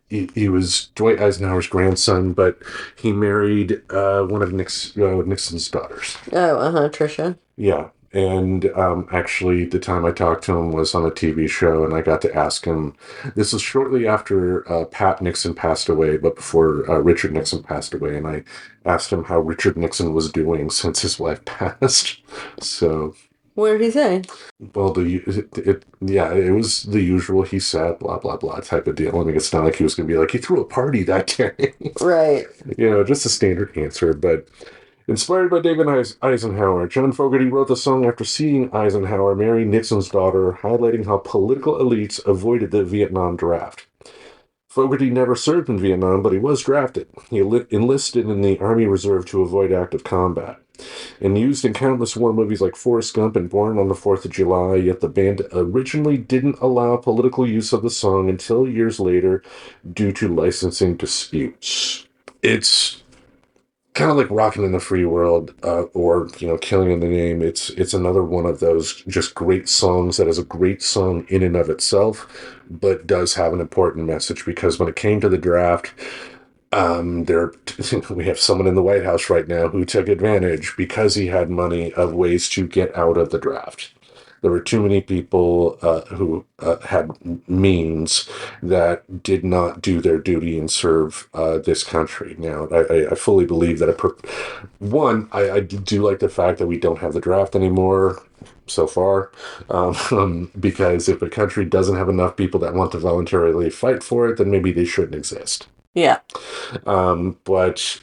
he was Dwight Eisenhower's grandson, but he married one of Nixon's daughters. Oh, Trisha. Yeah. And actually, the time I talked to him was on a TV show, and I got to ask him. This was shortly after Pat Nixon passed away, but before Richard Nixon passed away. And I asked him how Richard Nixon was doing since his wife passed. So, What did he say? well, it was the usual. He said, blah, blah, blah type of deal. I mean, it's not like he was going to be like, he threw a party that day. Right. Just a standard answer, but. Inspired by David Eisenhower, John Fogerty wrote the song after seeing Eisenhower marry Nixon's daughter, highlighting how political elites avoided the Vietnam draft. Fogerty never served in Vietnam, but he was drafted. He enlisted in the Army Reserve to avoid active combat. And used in countless war movies like Forrest Gump and Born on the 4th of July, yet the band originally didn't allow political use of the song until years later due to licensing disputes. It's kind of like Rockin' in the Free World, or Killing in the Name. It's another one of those just great songs that is a great song in and of itself, but does have an important message, because when it came to the draft, we have someone in the White House right now who took advantage, because he had money, of ways to get out of the draft. There were too many people who had means that did not do their duty and serve this country. Now, I fully believe that I do like the fact that we don't have the draft anymore so far, because if a country doesn't have enough people that want to voluntarily fight for it, then maybe they shouldn't exist. Yeah. But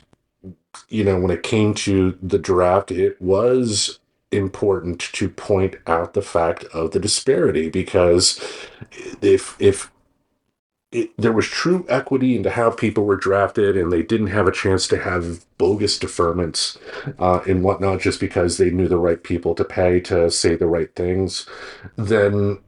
when it came to the draft, it was important to point out the fact of the disparity, because if there was true equity into how people were drafted, and they didn't have a chance to have bogus deferments and whatnot just because they knew the right people to pay to say the right things, then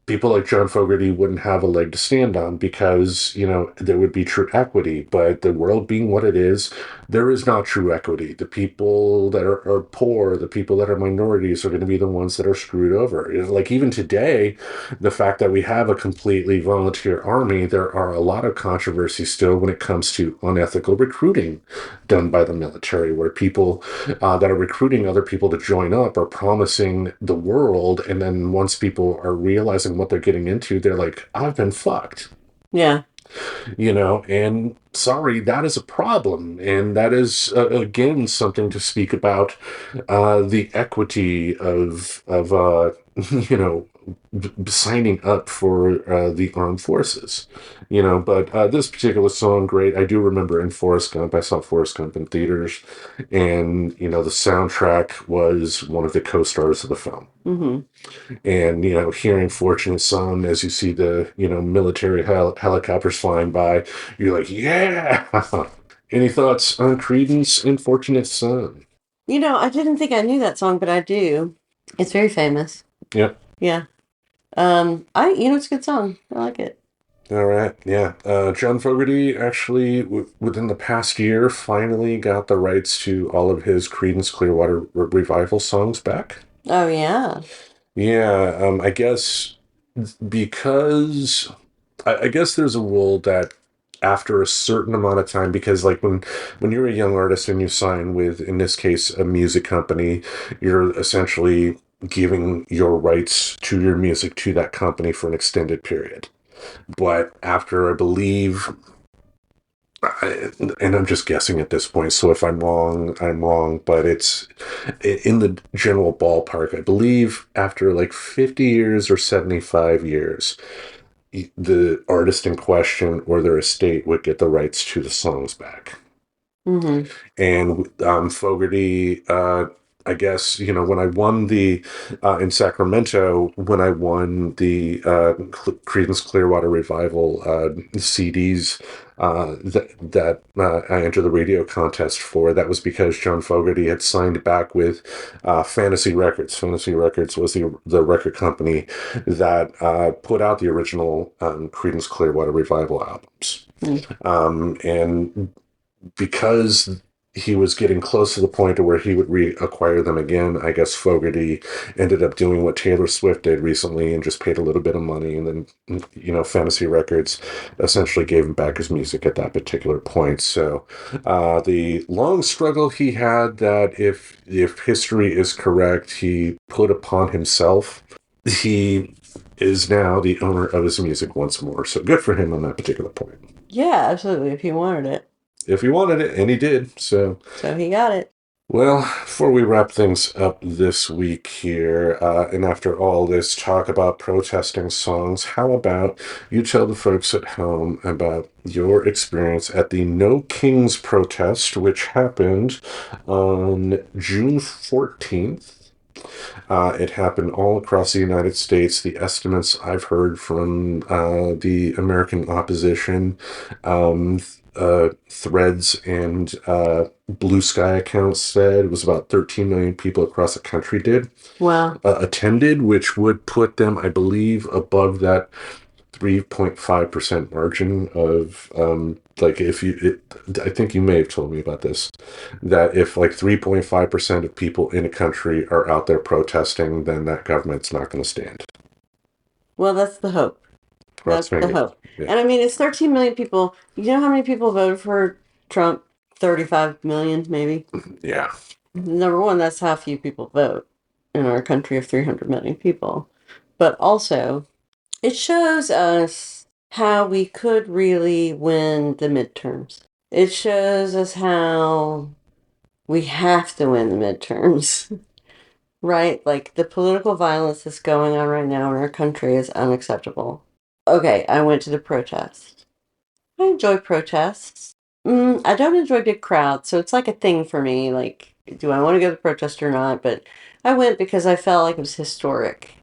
people like John Fogerty wouldn't have a leg to stand on, because, there would be true equity. But the world being what it is, there is not true equity. The people that are poor, the people that are minorities, are going to be the ones that are screwed over. Like, even today, the fact that we have a completely volunteer army, there are a lot of controversies still when it comes to unethical recruiting done by the military, where people that are recruiting other people to join up are promising the world, and then once people are realizing what they're getting into, they're like, I've been fucked. Yeah. And sorry, that is a problem. And that is, again, something to speak about, the equity of signing up for the armed forces. But this particular song, great. I do remember in Forrest Gump, I saw Forrest Gump in theaters, and, the soundtrack was one of the co-stars of the film. Mm-hmm. And, hearing Fortunate Son as you see the, military helicopters flying by, you're like, yeah! Any thoughts on Creedence and Fortunate Son? I didn't think I knew that song, but I do. It's very famous. Yep. Yeah. It's a good song. I like it. All right. Yeah. John Fogerty actually, within the past year, finally got the rights to all of his Creedence Clearwater Revival songs back. Oh, yeah. Yeah. I guess because I guess there's a rule that after a certain amount of time, because like when you're a young artist and you sign with, in this case, a music company, you're essentially giving your rights to your music to that company for an extended period. But after, I believe, and I'm just guessing at this point, so if I'm wrong, I'm wrong, but it's in the general ballpark. I believe after like 50 years or 75 years, the artist in question or their estate would get the rights to the songs back. Mm-hmm. And Fogerty, I guess, when I won in Sacramento, when I won the Creedence Clearwater Revival CDs that I entered the radio contest for, that was because John Fogerty had signed back with Fantasy Records. Fantasy Records was the record company that put out the original Creedence Clearwater Revival albums. And because he was getting close to the point where he would reacquire them again, I guess Fogerty ended up doing what Taylor Swift did recently and just paid a little bit of money. And then, Fantasy Records essentially gave him back his music at that particular point. So the long struggle he had that if history is correct, he put upon himself, he is now the owner of his music once more. So good for him on that particular point. Yeah, absolutely. If he wanted it. If he wanted it, and he did, so he got it. Well, before we wrap things up this week here, and after all this talk about protesting songs, how about you tell the folks at home about your experience at the No Kings protest, which happened on June 14th. It happened all across the United States. The estimates I've heard from the American opposition, Threads and Blue Sky accounts said it was about 13 million people across the country attended, which would put them, I believe, above that 3.5% margin of I think you may have told me about this, that if like 3.5% of people in a country are out there protesting, then that government's not going to stand. Well, that's the hope. That's the hope. Yeah. And I mean, it's 13 million people. You know how many people voted for Trump? 35 million, maybe? Yeah. Number one, that's how few people vote in our country of 300 million people. But also, it shows us how we could really win the midterms. It shows us how we have to win the midterms. Right? Like, the political violence that's going on right now in our country is unacceptable. Okay, I went to the protest. I enjoy protests. I don't enjoy big crowds, so it's like a thing for me. Like, do I want to go to the protest or not? But I went because I felt like it was historic.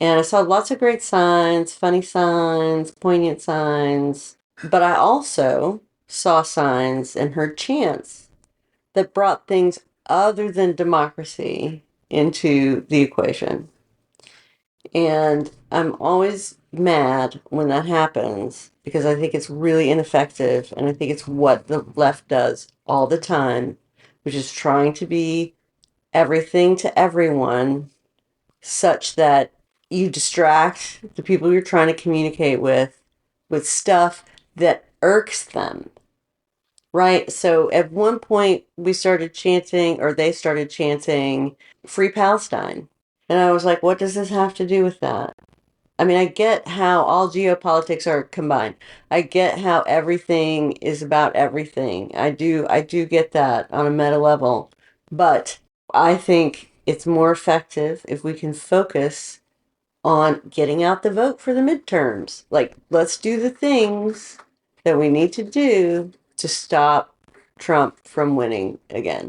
And I saw lots of great signs, funny signs, poignant signs. But I also saw signs and heard chants that brought things other than democracy into the equation. And I'm always mad when that happens because I think it's really ineffective, and I think it's what the left does all the time, which is trying to be everything to everyone such that you distract the people you're trying to communicate with stuff that irks them. Right? So at one point we started chanting, or they started chanting, Free Palestine. And I was like, what does this have to do with that? I mean, I get how all geopolitics are combined. I get how everything is about everything. I do get that on a meta level. But I think it's more effective if we can focus on getting out the vote for the midterms. Like, let's do the things that we need to do to stop Trump from winning again.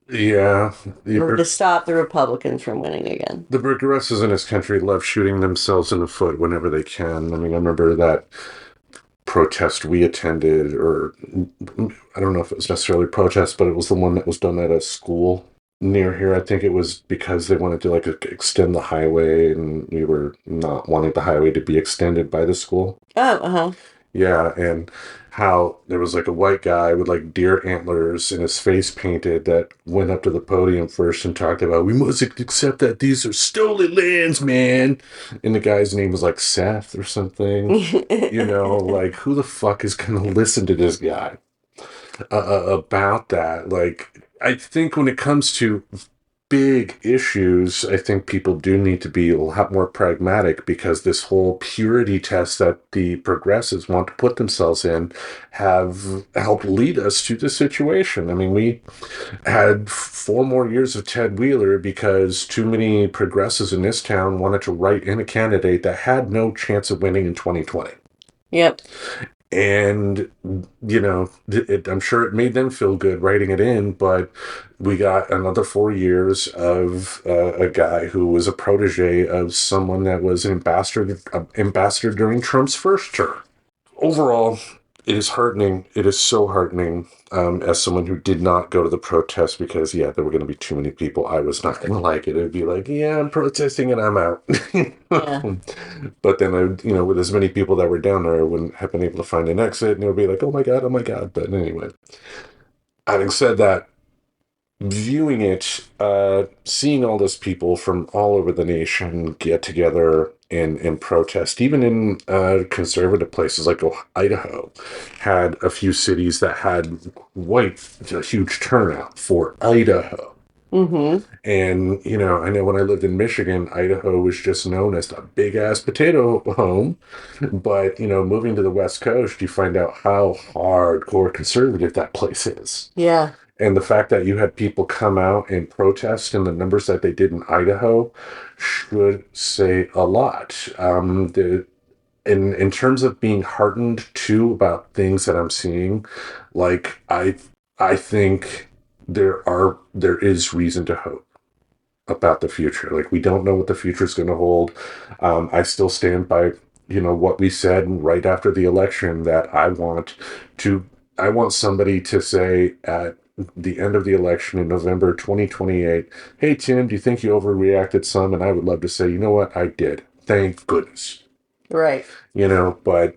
Yeah. Or to stop the Republicans from winning again. The progressives in this country love shooting themselves in the foot whenever they can. I mean, I remember that protest we attended, or I don't know if it was necessarily a protest, but it was the one that was done at a school near here. I think it was because they wanted to extend the highway, and we were not wanting the highway to be extended by the school. Oh, uh-huh. Yeah, and how there was a white guy with deer antlers and his face painted that went up to the podium first and talked about, we must accept that these are stolen lands, man. And the guy's name was Seth or something. Who the fuck is going to listen to this guy about that? I think when it comes to big issues, I think people do need to be a lot more pragmatic, because this whole purity test that the progressives want to put themselves in have helped lead us to this situation. I mean, we had 4 more years of Ted Wheeler because too many progressives in this town wanted to write in a candidate that had no chance of winning in 2020. Yep. And, I'm sure it made them feel good writing it in, but we got another 4 years of a guy who was a protege of someone that was an ambassador during Trump's first term. Overall, it is heartening. It is so heartening, as someone who did not go to the protest because, there were going to be too many people. I was not going to like it. It would be like, I'm protesting and I'm out. Yeah. But then, with as many people that were down there, I wouldn't have been able to find an exit, and it would be like, oh my God, oh my God. But anyway, having said that, viewing it, seeing all those people from all over the nation get together and protest, even in conservative places like Idaho, had a few cities that had quite a huge turnout for Idaho. Mm-hmm. And, I know when I lived in Michigan, Idaho was just known as a big ass potato home. But, moving to the West Coast, you find out how hardcore conservative that place is. Yeah. And the fact that you had people come out and protest in the numbers that they did in Idaho should say a lot. In terms of being heartened too about things that I'm seeing, like I think there is reason to hope about the future. Like, we don't know what the future is going to hold. I still stand by what we said right after the election, that I want somebody to say at the end of the election in November 2028, hey, Tim, do you think you overreacted some? And I would love to say, you know what? I did. Thank goodness. Right. But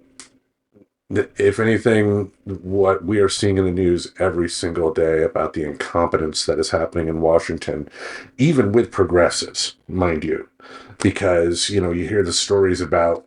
if anything, what we are seeing in the news every single day about the incompetence that is happening in Washington, even with progressives, mind you, because, you hear the stories about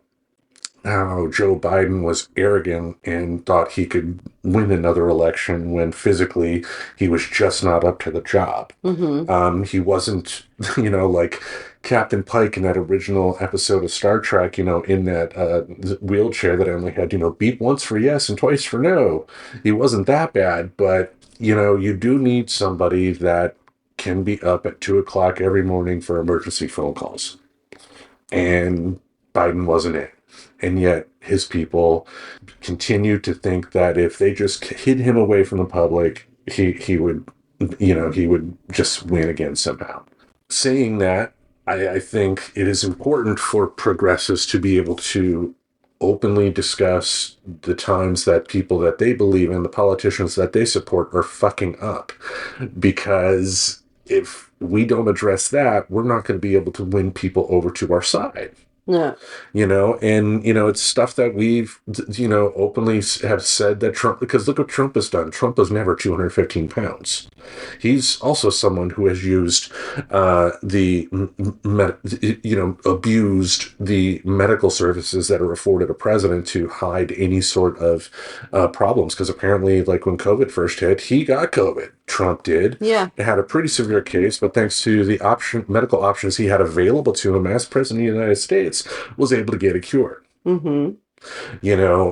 how Joe Biden was arrogant and thought he could win another election when physically he was just not up to the job. Mm-hmm. He wasn't, like Captain Pike in that original episode of Star Trek, in that wheelchair that only had, beep once for yes and twice for no. He wasn't that bad, but, you do need somebody that can be up at 2:00 every morning for emergency phone calls. And Biden wasn't it. And yet his people continue to think that if they just hid him away from the public, he would just win again somehow. Saying that, I think it is important for progressives to be able to openly discuss the times that people that they believe in, the politicians that they support, are fucking up. Because if we don't address that, we're not going to be able to win people over to our side. Yeah. It's stuff that we've, openly have said that Trump, because look what Trump has done. Trump was never 215 pounds. He's also someone who has used, abused the medical services that are afforded a president to hide any sort of problems. Because apparently, like when COVID first hit, he got COVID. Trump did. Yeah. It had a pretty severe case, but thanks to the medical options he had available to him as president of the United States, was able to get a cure. Mm-hmm.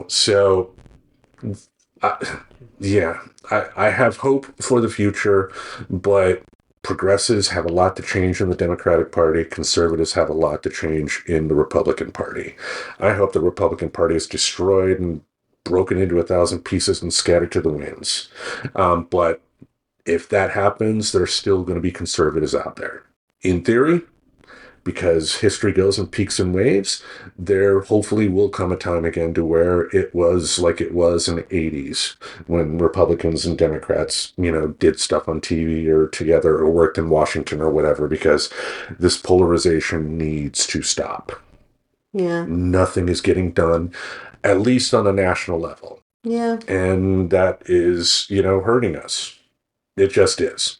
So, I have hope for the future, but progressives have a lot to change in the Democratic Party. Conservatives have a lot to change in the Republican Party. I hope the Republican Party is destroyed and broken into 1,000 pieces and scattered to the winds. But if that happens, there's still going to be conservatives out there. In theory, because history goes in peaks and waves, there hopefully will come a time again to where it was like it was in the 80s when Republicans and Democrats, did stuff on TV or together or worked in Washington or whatever, because this polarization needs to stop. Yeah. Nothing is getting done, at least on a national level. Yeah. And that is, hurting us. It just is.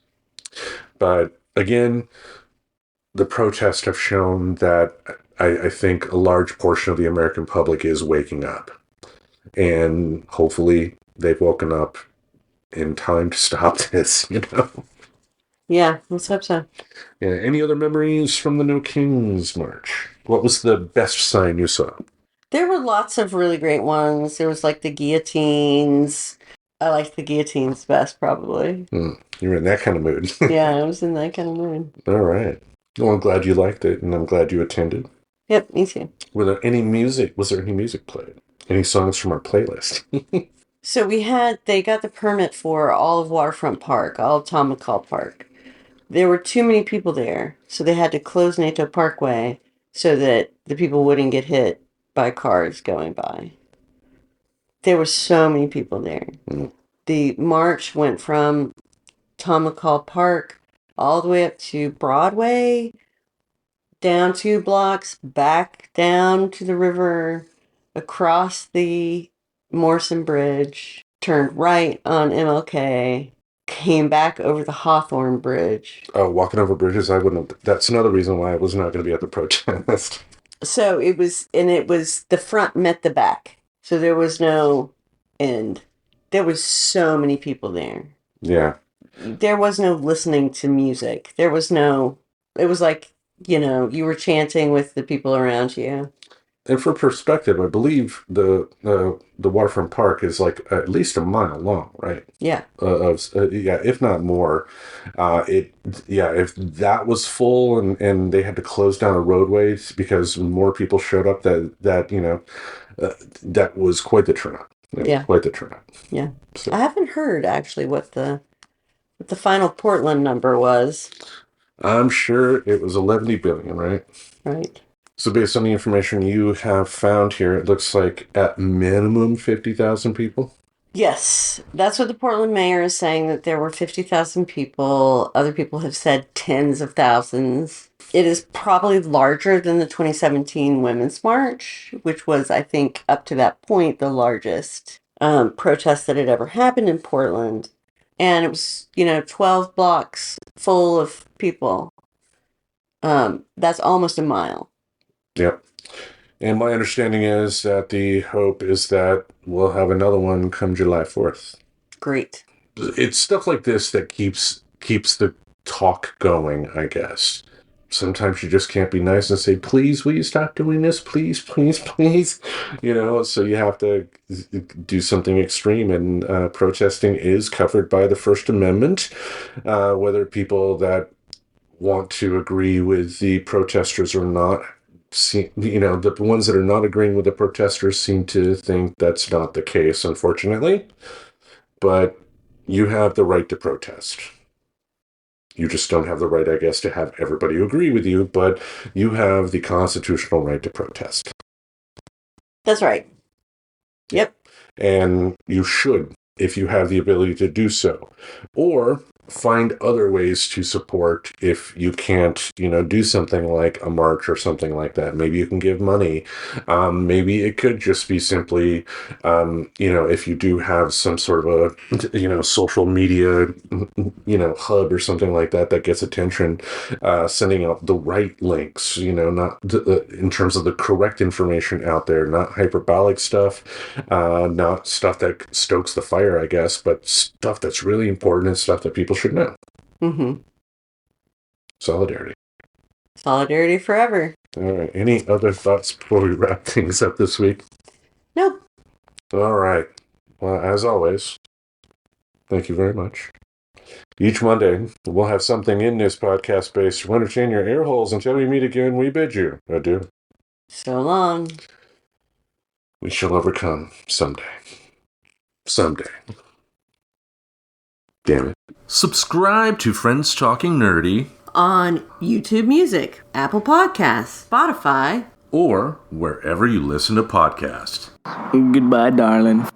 But again, the protests have shown that I think a large portion of the American public is waking up. And hopefully they've woken up in time to stop this, Yeah, let's hope so. Yeah. Any other memories from the No Kings March? What was the best sign you saw? There were lots of really great ones. There was like the guillotines. I liked the guillotines best, probably. You were in that kind of mood. Yeah, I was in that kind of mood. All right. Well, I'm glad you liked it, and I'm glad you attended. Yep, me too. Was there any music played? Any songs from our playlist? So they got the permit for all of Waterfront Park, all of Tom McCall Park. There were too many people there, so they had to close NATO Parkway so that the people wouldn't get hit by cars going by. There were so many people there. The march went from Tom McCall Park all the way up to Broadway, down 2 blocks, back down to the river, across the Morrison Bridge, turned right on MLK, came back over the Hawthorne Bridge. Oh, walking over bridges, I wouldn't have. That's another reason why I was not going to be at the protest. So it was the front met the back. So there was no end. There was so many people there. Yeah. There was no listening to music. It was like, you were chanting with the people around you. And for perspective, I believe the Waterfront Park is like at least a mile long, right? Yeah. If not more. If that was full and they had to close down a roadway because more people showed up, that was quite the turnout. Quite the turnout. Yeah. So. I haven't heard actually what the final Portland number was. I'm sure it was 11 billion, right? Right. So based on the information you have found here, it looks like at minimum 50,000 people. Yes, that's what the Portland mayor is saying, that there were 50,000 people. Other people have said tens of thousands. It is probably larger than the 2017 Women's March, which was, I think, up to that point, the largest protest that had ever happened in Portland. And it was, 12 blocks full of people. That's almost a mile. Yep. And my understanding is that the hope is that we'll have another one come July 4th. Great. It's stuff like this that keeps the talk going, I guess. Sometimes you just can't be nice and say, please, will you stop doing this? Please, please, please. So you have to do something extreme. And protesting is covered by the First Amendment. Whether people that want to agree with the protesters or not, the ones that are not agreeing with the protesters seem to think that's not the case, unfortunately. But you have the right to protest. You just don't have the right, I guess, to have everybody agree with you, but you have the constitutional right to protest. That's right. Yep. And you should, if you have the ability to do so. Or find other ways to support if you can't, do something like a march or something like that. Maybe you can give money. Maybe it could just be simply, if you do have some sort of a, social media, hub or something like that gets attention, sending out the right links, not in terms of the correct information out there, not hyperbolic stuff, not stuff that stokes the fire, I guess, but stuff that's really important and stuff that people should know. Mm-hmm. Solidarity. Solidarity forever. All right. Any other thoughts before we wrap things up this week? Nope. All right. Well, as always, thank you very much. Each Monday, we'll have something in this podcast space to entertain your ear holes. Until we meet again, we bid you adieu. So long. We shall overcome someday. Someday. Damn it. Subscribe to Friends Talking Nerdy on YouTube Music, Apple Podcasts, Spotify, or wherever you listen to podcasts. Goodbye, darling.